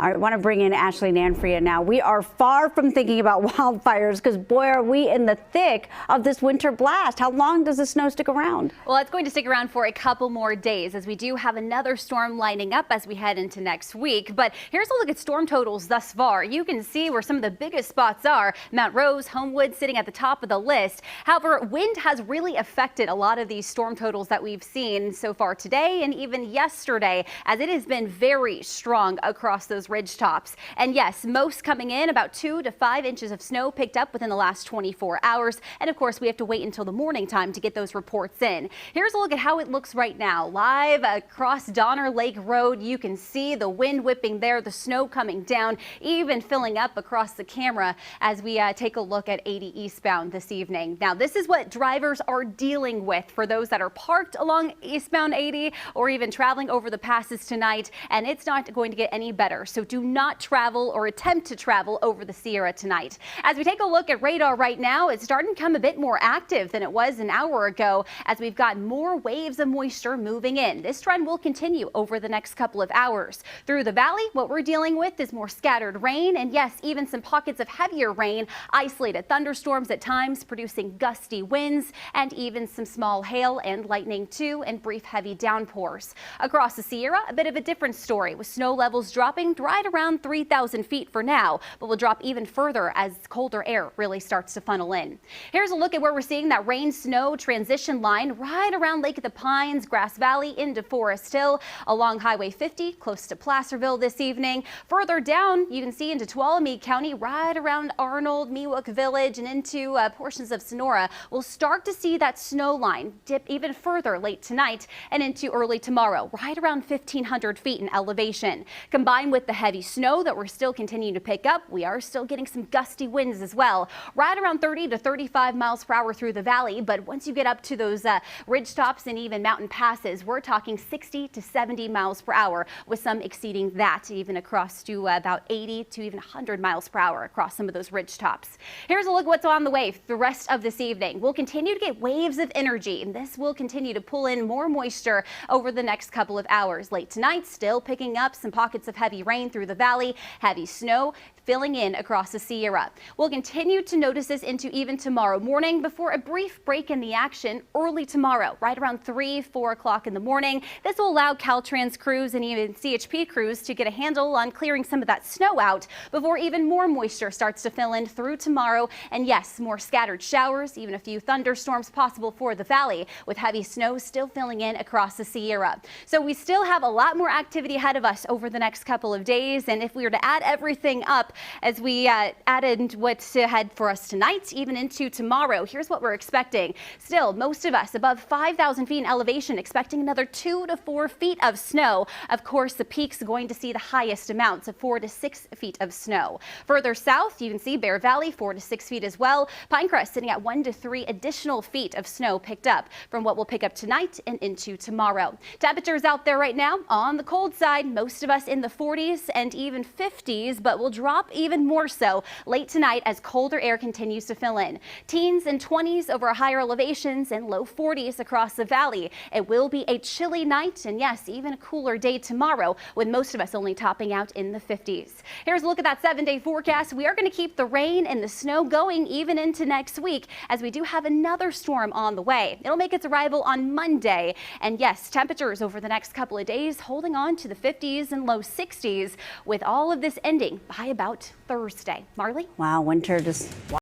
I want to bring in Ashley Nanfria now. We are far from thinking about wildfires because, boy, are we in the thick of this winter blast. How long does the snow stick around? Well, it's going to stick around for a couple more days as we do have another storm lining up as we head into next week. But here's a look at storm totals thus far. You can see where some of the biggest spots are. Mount Rose, Homewood sitting at the top of the list. However, wind has really affected a lot of these storm totals that we've seen so far today and even yesterday, as it has been very strong across those ridge tops. And yes, most coming in about 2 to 5 inches of snow picked up within the last 24 hours. And of course, we have to wait until the morning time to get those reports in. Here's a look at how it looks right now. Live across Donner Lake Road, you can see the wind whipping there, the snow coming down, even filling up across the camera as we take a look at 80 eastbound this evening. Now, this is what drivers are dealing with for those that are parked along eastbound 80 or even traveling over the passes tonight. And it's not going to get any better. So do not travel or attempt to travel over the Sierra tonight. As we take a look at radar right now, it's starting to become a bit more active than it was an hour ago as we've got more waves of moisture moving in. This trend will continue over the next couple of hours. Through the valley, what we're dealing with is more scattered rain and yes, even some pockets of heavier rain, isolated thunderstorms at times producing gusty winds and even some small hail and lightning too, and brief heavy downpours. Across the Sierra, a bit of a different story with snow levels dropping right around 3,000 feet for now, but will drop even further as colder air really starts to funnel in. Here's a look at where we're seeing that rain snow transition line right around Lake of the Pines, Grass Valley into Forest Hill, along Highway 50 close to Placerville this evening. Further down, you can see into Tuolumne County, right around Arnold, Miwok Village, and into portions of Sonora. We'll start to see that snow line dip even further late tonight and into early tomorrow, right around 1,500 feet in elevation. Combined with the heavy snow that we're still continuing to pick up, we are still getting some gusty winds as well, right around 30 to 35 miles per hour through the valley. But once you get up to those ridge tops and even mountain passes, we're talking 60 to 70 miles per hour, with some exceeding that, even across to about 80 to even 100 miles per hour across some of those ridge tops. Here's a look at what's on the way the rest of this evening. We'll continue to get waves of energy, and this will continue to pull in more moisture over the next couple of hours. Late tonight, still picking up some pockets of heavy rain through the valley, heavy snow filling in across the Sierra. We'll continue to notice this into even tomorrow morning before a brief break in the action early tomorrow, right around 3-4 o'clock in the morning. This will allow Caltrans crews and even CHP crews to get a handle on clearing some of that snow out before even more moisture starts to fill in through tomorrow. And yes, more scattered showers, even a few thunderstorms possible for the valley, with heavy snow still filling in across the Sierra. So we still have a lot more activity ahead of us over the next couple of days. And if we were to add everything up as we added what's ahead for us tonight, even into tomorrow, here's what we're expecting. Still, most of us above 5,000 feet in elevation, expecting another 2 to 4 feet of snow. Of course, the peak's going to see the highest amounts of 4 to 6 feet of snow. Further south, you can see Bear Valley, 4 to 6 feet as well. Pinecrest sitting at 1 to 3 additional feet of snow picked up from what we'll pick up tonight and into tomorrow. Temperatures out there right now on the cold side, most of us in the 40s and even 50s, but will drop even more so late tonight as colder air continues to fill in. Teens and 20s over higher elevations and low 40s across the valley. It will be a chilly night and yes, even a cooler day tomorrow, with most of us only topping out in the 50s. Here's a look at that 7-day forecast. We are going to keep the rain and the snow going even into next week as we do have another storm on the way. It'll make its arrival on Monday. And yes, temperatures over the next couple of days holding on to the 50s and low 60s, with all of this ending by about Thursday. Marley? Wow, winter just